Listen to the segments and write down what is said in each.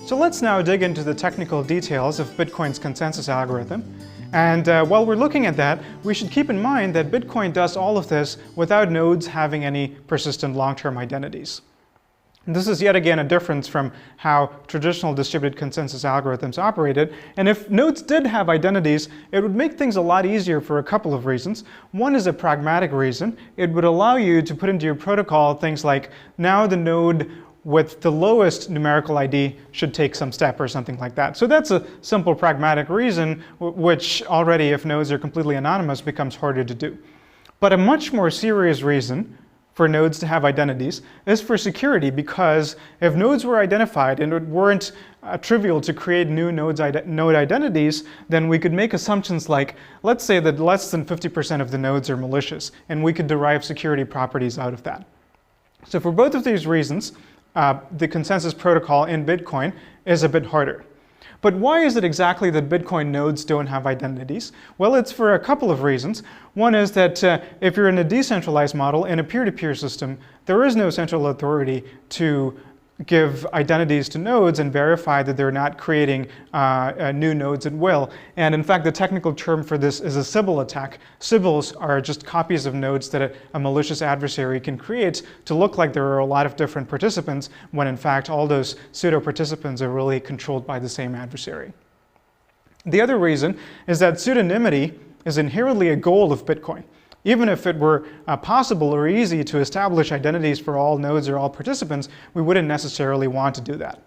So let's now dig into the technical details of Bitcoin's consensus algorithm. And while we're looking at that, we should keep in mind that Bitcoin does all of this without nodes having any persistent long-term identities. And this is yet again a difference from how traditional distributed consensus algorithms operated. And if nodes did have identities, it would make things a lot easier for a couple of reasons. One is a pragmatic reason. It would allow you to put into your protocol things like, now the node with the lowest numerical ID should take some step or something like that. So that's a simple pragmatic reason, which already, if nodes are completely anonymous, becomes harder to do. But a much more serious reason for nodes to have identities is for security, because if nodes were identified and it weren't trivial to create new node identities, then we could make assumptions like, let's say that less than 50% of the nodes are malicious, and we could derive security properties out of that. So for both of these reasons, the consensus protocol in Bitcoin is a bit harder. But why is it exactly that Bitcoin nodes don't have identities? Well, it's for a couple of reasons. One is that if you're in a decentralized model, in a peer-to-peer system, there is no central authority to give identities to nodes and verify that they're not creating new nodes at will. And in fact, the technical term for this is a Sybil attack. Sybils are just copies of nodes that a malicious adversary can create to look like there are a lot of different participants, when in fact all those pseudo-participants are really controlled by the same adversary. The other reason is that pseudonymity is inherently a goal of Bitcoin. Even if it were possible or easy to establish identities for all nodes or all participants, we wouldn't necessarily want to do that.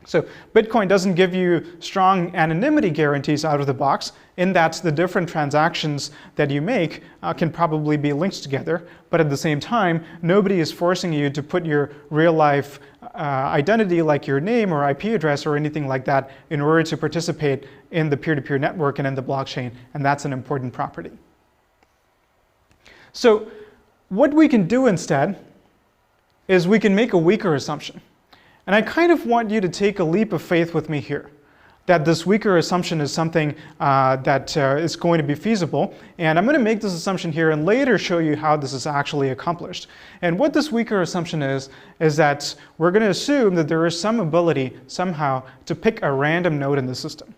So Bitcoin doesn't give you strong anonymity guarantees out of the box, in that the different transactions that you make can probably be linked together, but at the same time, nobody is forcing you to put your real-life identity, like your name or IP address or anything like that, in order to participate in the peer-to-peer network and in the blockchain, and that's an important property. So what we can do instead is we can make a weaker assumption. And I kind of want you to take a leap of faith with me here, that this weaker assumption is something that is going to be feasible. And I'm going to make this assumption here and later show you how this is actually accomplished. And what this weaker assumption is that we're going to assume that there is some ability somehow to pick a random node in the system.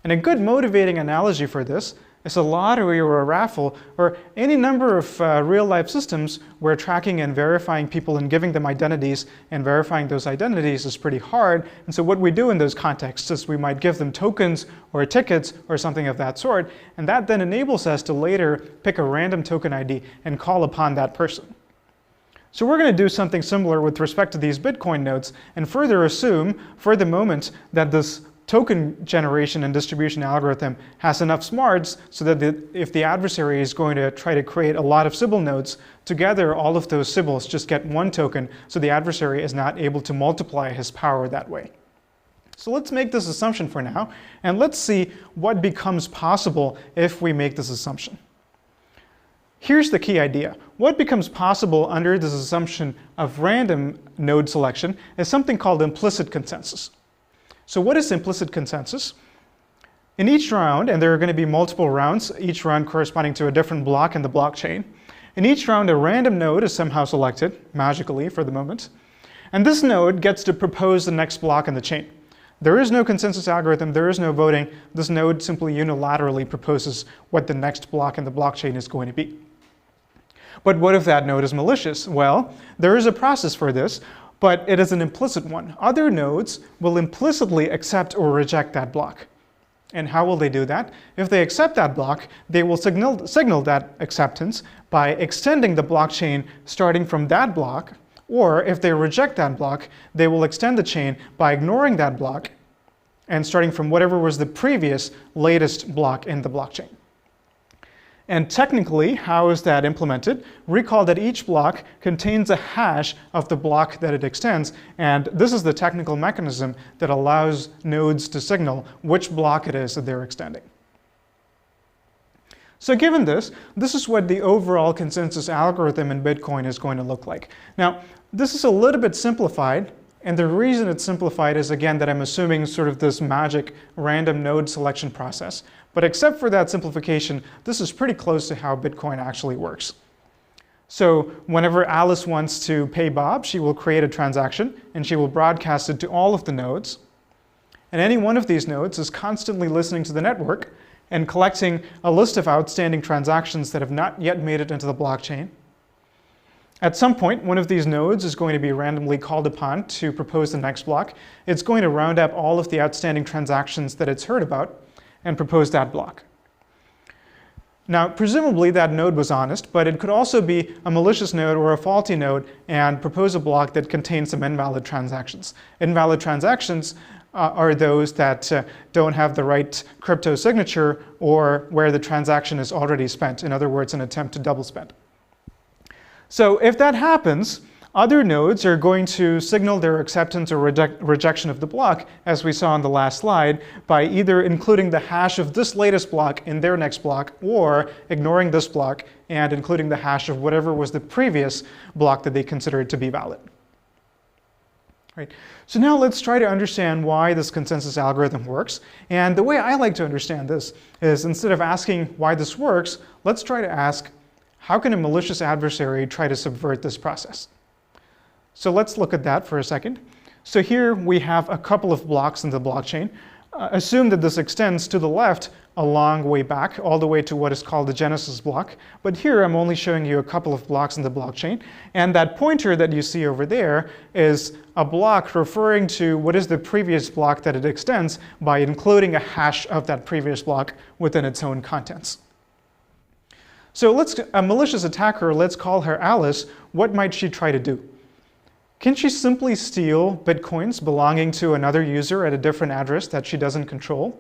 And a good motivating analogy for this is a lottery or a raffle or any number of real-life systems where tracking and verifying people and giving them identities and verifying those identities is pretty hard. And so what we do in those contexts is we might give them tokens or tickets or something of that sort, and that then enables us to later pick a random token ID and call upon that person. So we're going to do something similar with respect to these Bitcoin nodes and further assume for the moment that this token generation and distribution algorithm has enough smarts so that if the adversary is going to try to create a lot of Sybil nodes, together all of those Sybils just get one token, so the adversary is not able to multiply his power that way. So let's make this assumption for now, and let's see what becomes possible if we make this assumption. Here's the key idea. What becomes possible under this assumption of random node selection is something called implicit consensus. So what is implicit consensus? In each round, and there are going to be multiple rounds, each round corresponding to a different block in the blockchain. In each round, a random node is somehow selected, magically for the moment, and this node gets to propose the next block in the chain. There is no consensus algorithm, there is no voting. This node simply unilaterally proposes what the next block in the blockchain is going to be. But what if that node is malicious? Well, there is a process for this, but it is an implicit one. Other nodes will implicitly accept or reject that block. And how will they do that? If they accept that block, they will signal that acceptance by extending the blockchain starting from that block, or if they reject that block, they will extend the chain by ignoring that block and starting from whatever was the previous latest block in the blockchain. And technically, how is that implemented? Recall that each block contains a hash of the block that it extends, and this is the technical mechanism that allows nodes to signal which block it is that they're extending. So given this is what the overall consensus algorithm in Bitcoin is going to look like. Now, this is a little bit simplified, and the reason it's simplified is, again, that I'm assuming sort of this magic random node selection process. But except for that simplification, this is pretty close to how Bitcoin actually works. So whenever Alice wants to pay Bob, she will create a transaction, and she will broadcast it to all of the nodes. And any one of these nodes is constantly listening to the network and collecting a list of outstanding transactions that have not yet made it into the blockchain. At some point, one of these nodes is going to be randomly called upon to propose the next block. It's going to round up all of the outstanding transactions that it's heard about and propose that block. Now, presumably that node was honest, but it could also be a malicious node or a faulty node and propose a block that contains some invalid transactions. Invalid transactions are those that don't have the right crypto signature or where the transaction is already spent. In other words, an attempt to double spend. So if that happens, other nodes are going to signal their acceptance or rejection of the block, as we saw on the last slide, by either including the hash of this latest block in their next block, or ignoring this block and including the hash of whatever was the previous block that they considered to be valid. Right. So now let's try to understand why this consensus algorithm works. And the way I like to understand this is, instead of asking why this works, let's try to ask, how can a malicious adversary try to subvert this process? So let's look at that for a second. So here we have a couple of blocks in the blockchain. Assume that this extends to the left a long way back, all the way to what is called the genesis block. But here I'm only showing you a couple of blocks in the blockchain. And that pointer that you see over there is a block referring to what is the previous block that it extends by including a hash of that previous block within its own contents. So a malicious attacker, let's call her Alice. What might she try to do? Can she simply steal bitcoins belonging to another user at a different address that she doesn't control?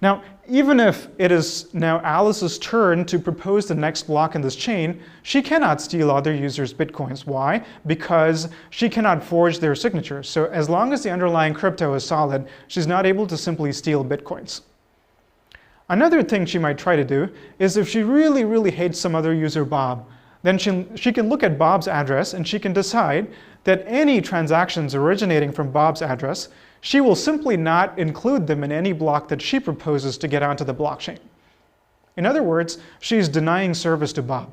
Now, even if it is now Alice's turn to propose the next block in this chain, she cannot steal other users' bitcoins. Why? Because she cannot forge their signatures. So as long as the underlying crypto is solid, she's not able to simply steal bitcoins. Another thing she might try to do is, if she really, really hates some other user, Bob, then she can look at Bob's address and she can decide that any transactions originating from Bob's address, she will simply not include them in any block that she proposes to get onto the blockchain. In other words, she's denying service to Bob.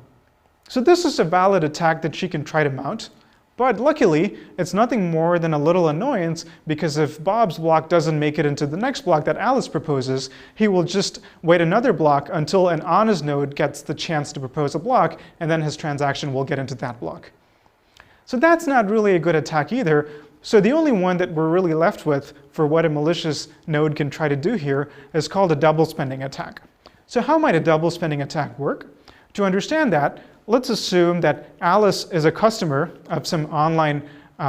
So this is a valid attack that she can try to mount. But luckily, it's nothing more than a little annoyance, because if Bob's block doesn't make it into the next block that Alice proposes, he will just wait another block until an honest node gets the chance to propose a block, and then his transaction will get into that block. So that's not really a good attack either. So the only one that we're really left with for what a malicious node can try to do here is called a double spending attack. So how might a double spending attack work? To understand that, let's assume that Alice is a customer of some online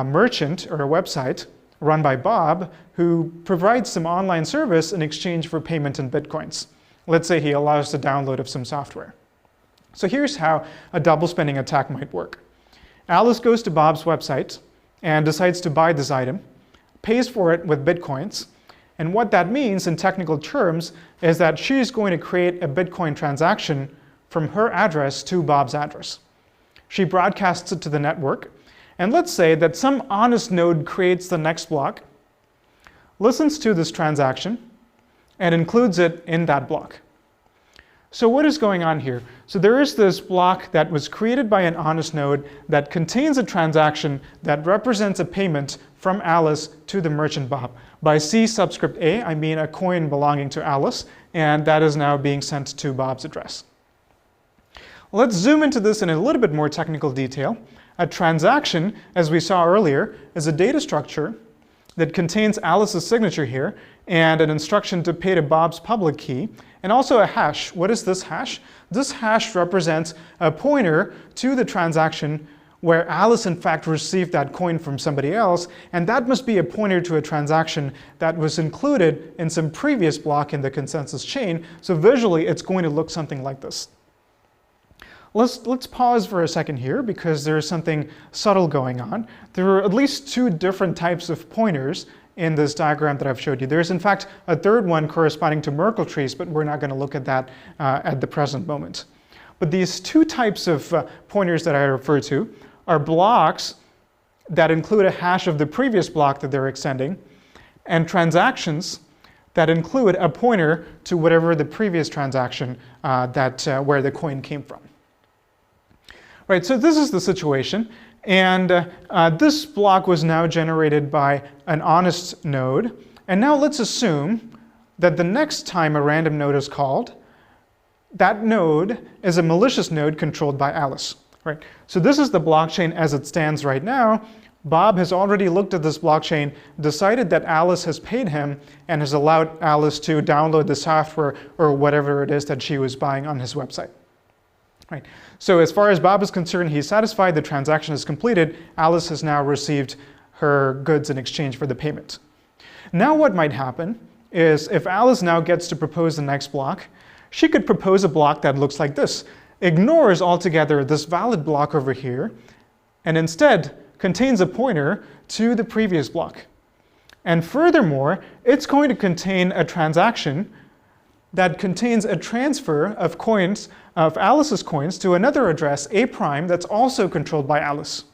merchant or a website run by Bob, who provides some online service in exchange for payment in bitcoins. Let's say he allows the download of some software. So here's how a double spending attack might work. Alice goes to Bob's website and decides to buy this item, pays for it with bitcoins. And what that means in technical terms is that she's going to create a Bitcoin transaction from her address to Bob's address. She broadcasts it to the network, and let's say that some honest node creates the next block, listens to this transaction, and includes it in that block. So what is going on here? So there is this block that was created by an honest node that contains a transaction that represents a payment from Alice to the merchant Bob. By C subscript A, I mean a coin belonging to Alice, and that is now being sent to Bob's address. Let's zoom into this in a little bit more technical detail. A transaction, as we saw earlier, is a data structure that contains Alice's signature here and an instruction to pay to Bob's public key, and also a hash. What is this hash? This hash represents a pointer to the transaction where Alice in fact received that coin from somebody else, and that must be a pointer to a transaction that was included in some previous block in the consensus chain. So visually, it's going to look something like this. Let's pause for a second here, because there is something subtle going on. There are at least two different types of pointers in this diagram that I've showed you. There's in fact a third one corresponding to Merkle trees, but we're not going to look at that at the present moment. But these two types of pointers that I refer to are blocks that include a hash of the previous block that they're extending, and transactions that include a pointer to whatever the previous transaction where the coin came from. Right, so this is the situation, and this block was now generated by an honest node And now let's assume that the next time a random node is called, that node is a malicious node controlled by Alice. Right? So this is the blockchain as it stands right now. Bob has already looked at this blockchain, decided that Alice has paid him, and has allowed Alice to download the software or whatever it is that she was buying on his website. Right? So as far as Bob is concerned, he's satisfied, the transaction is completed. Alice has now received her goods in exchange for the payment. Now what might happen is if Alice now gets to propose the next block, she could propose a block that looks like this. Ignores altogether this valid block over here, and instead contains a pointer to the previous block. And furthermore, it's going to contain a transaction that contains a transfer of coins, of Alice's coins, to another address, A prime, that's also controlled by Alice.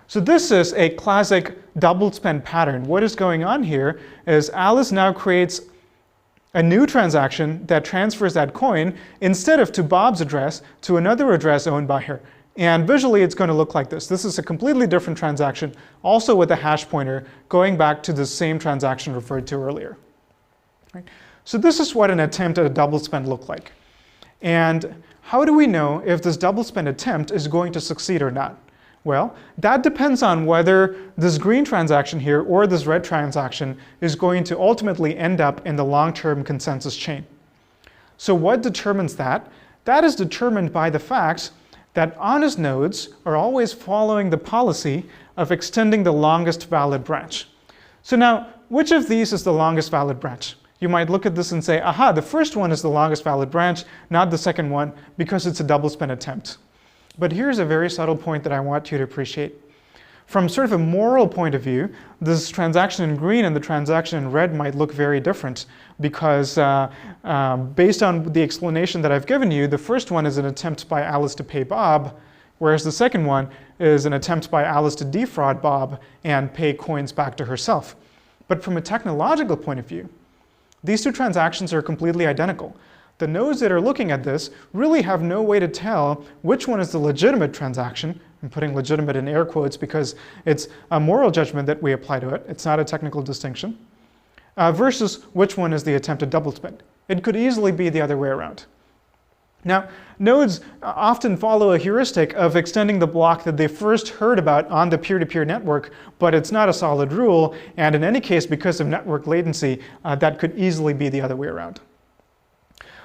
So this is a classic double spend pattern. What is going on here is Alice now creates a new transaction that transfers that coin instead of to Bob's address to another address owned by her. And visually it's going to look like this. This is a completely different transaction, also with a hash pointer going back to the same transaction referred to earlier. Right? So this is what an attempt at a double spend looked like. And how do we know if this double spend attempt is going to succeed or not? Well, that depends on whether this green transaction here or this red transaction is going to ultimately end up in the long-term consensus chain. So what determines that? That is determined by the fact that honest nodes are always following the policy of extending the longest valid branch. So now, which of these is the longest valid branch? You might look at this and say, aha, the first one is the longest valid branch, not the second one, because it's a double spend attempt. But here's a very subtle point that I want you to appreciate. From sort of a moral point of view, this transaction in green and the transaction in red might look very different because based on the explanation that I've given you, the first one is an attempt by Alice to pay Bob, whereas the second one is an attempt by Alice to defraud Bob and pay coins back to herself. But from a technological point of view, these two transactions are completely identical. The nodes that are looking at this really have no way to tell which one is the legitimate transaction. I'm putting legitimate in air quotes because it's a moral judgment that we apply to it. It's not a technical distinction. Versus which one is the attempted double spend. It could easily be the other way around. Now, nodes often follow a heuristic of extending the block that they first heard about on the peer-to-peer network, but it's not a solid rule, and in any case, because of network latency, that could easily be the other way around.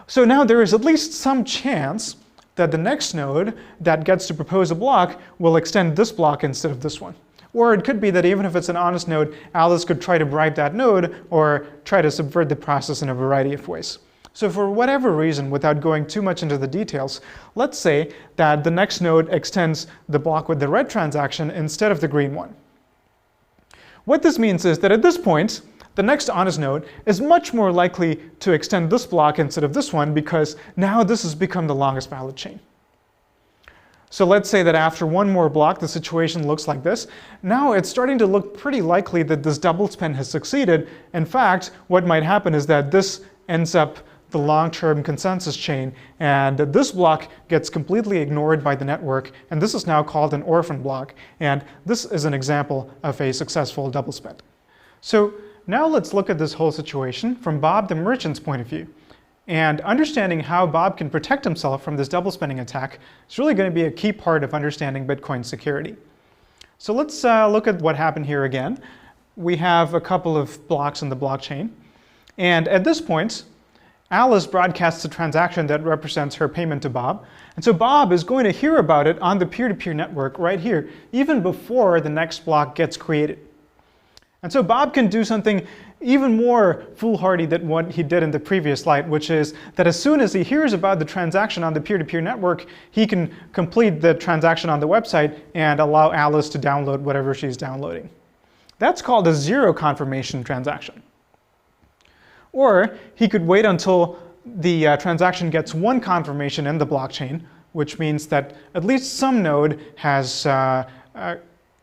So now there is at least some chance that the next node that gets to propose a block will extend this block instead of this one. Or it could be that even if it's an honest node, Alice could try to bribe that node or try to subvert the process in a variety of ways. So for whatever reason, without going too much into the details, let's say that the next node extends the block with the red transaction instead of the green one. What this means is that at this point, the next honest node is much more likely to extend this block instead of this one because now this has become the longest valid chain. So let's say that after one more block, the situation looks like this. Now it's starting to look pretty likely that this double spend has succeeded. In fact, what might happen is that this ends up the long-term consensus chain, and this block gets completely ignored by the network, and this is now called an orphan block, and this is an example of a successful double spend. So now let's look at this whole situation from Bob the merchant's point of view. And understanding how Bob can protect himself from this double spending attack is really going to be a key part of understanding Bitcoin security. So let's look at what happened here again. We have a couple of blocks in the blockchain. And at this point, Alice broadcasts a transaction that represents her payment to Bob. And so Bob is going to hear about it on the peer-to-peer network right here, even before the next block gets created. And so Bob can do something even more foolhardy than what he did in the previous slide, which is that as soon as he hears about the transaction on the peer-to-peer network, he can complete the transaction on the website and allow Alice to download whatever she's downloading. That's called a zero confirmation transaction. Or he could wait until the transaction gets one confirmation in the blockchain, which means that at least some node has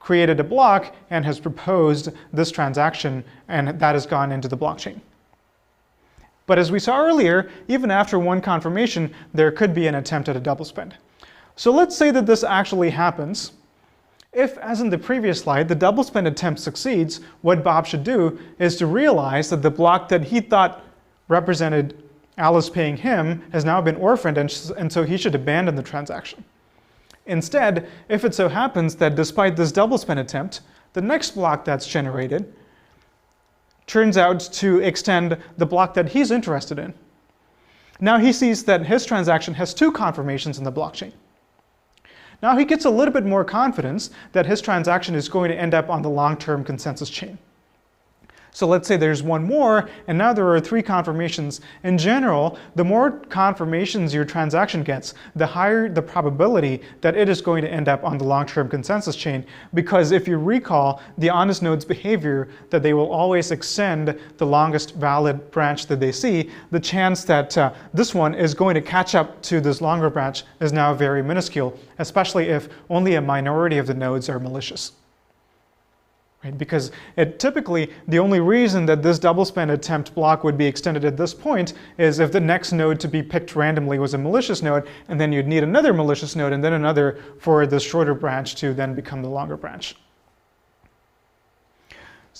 created a block and has proposed this transaction, and that has gone into the blockchain. But as we saw earlier, even after one confirmation, there could be an attempt at a double spend. So let's say that this actually happens, If, as in the previous slide, the double spend attempt succeeds, what Bob should do is to realize that the block that he thought represented Alice paying him has now been orphaned, and so he should abandon the transaction. Instead, if it so happens that despite this double spend attempt, the next block that's generated turns out to extend the block that he's interested in. Now he sees that his transaction has 2 confirmations in the blockchain. Now he gets a little bit more confidence that his transaction is going to end up on the long-term consensus chain. So let's say there's one more, and now there are 3 confirmations. In general, the more confirmations your transaction gets, the higher the probability that it is going to end up on the long-term consensus chain, because if you recall the honest node's behavior, that they will always extend the longest valid branch that they see, the chance that this one is going to catch up to this longer branch is now very minuscule, especially if only a minority of the nodes are malicious. Because typically, the only reason that this double spend attempt block would be extended at this point is if the next node to be picked randomly was a malicious node, and then you'd need another malicious node and then another for the shorter branch to then become the longer branch.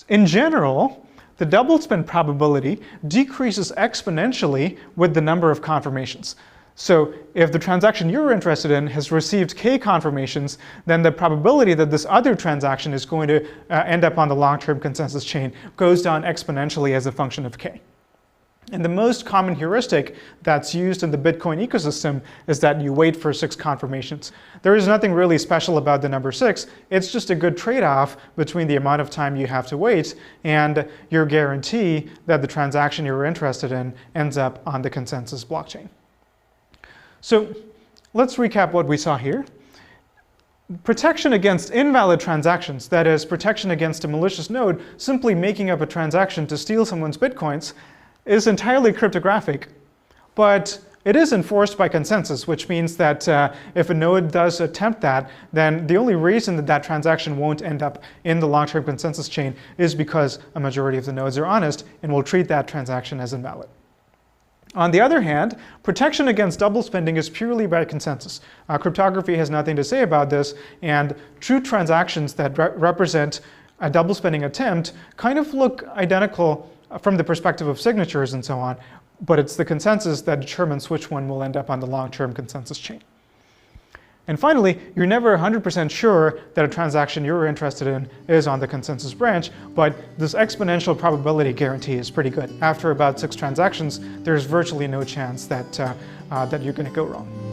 In general, the double spend probability decreases exponentially with the number of confirmations. So if the transaction you're interested in has received k confirmations, then the probability that this other transaction is going to end up on the long-term consensus chain goes down exponentially as a function of k. And the most common heuristic that's used in the Bitcoin ecosystem is that you wait for 6 confirmations. There is nothing really special about the number 6. It's just a good trade-off between the amount of time you have to wait and your guarantee that the transaction you're interested in ends up on the consensus blockchain. So let's recap what we saw here. Protection against invalid transactions, that is, protection against a malicious node simply making up a transaction to steal someone's bitcoins, is entirely cryptographic, but it is enforced by consensus, which means that if a node does attempt that, then the only reason that that transaction won't end up in the long-term consensus chain is because a majority of the nodes are honest and will treat that transaction as invalid. On the other hand, protection against double spending is purely by consensus. Cryptography has nothing to say about this, and true transactions that represent a double spending attempt kind of look identical from the perspective of signatures and so on, but it's the consensus that determines which one will end up on the long-term consensus chain. And finally, you're never 100% sure that a transaction you're interested in is on the consensus branch, but this exponential probability guarantee is pretty good. After about 6 transactions, there's virtually no chance that, that you're going to go wrong.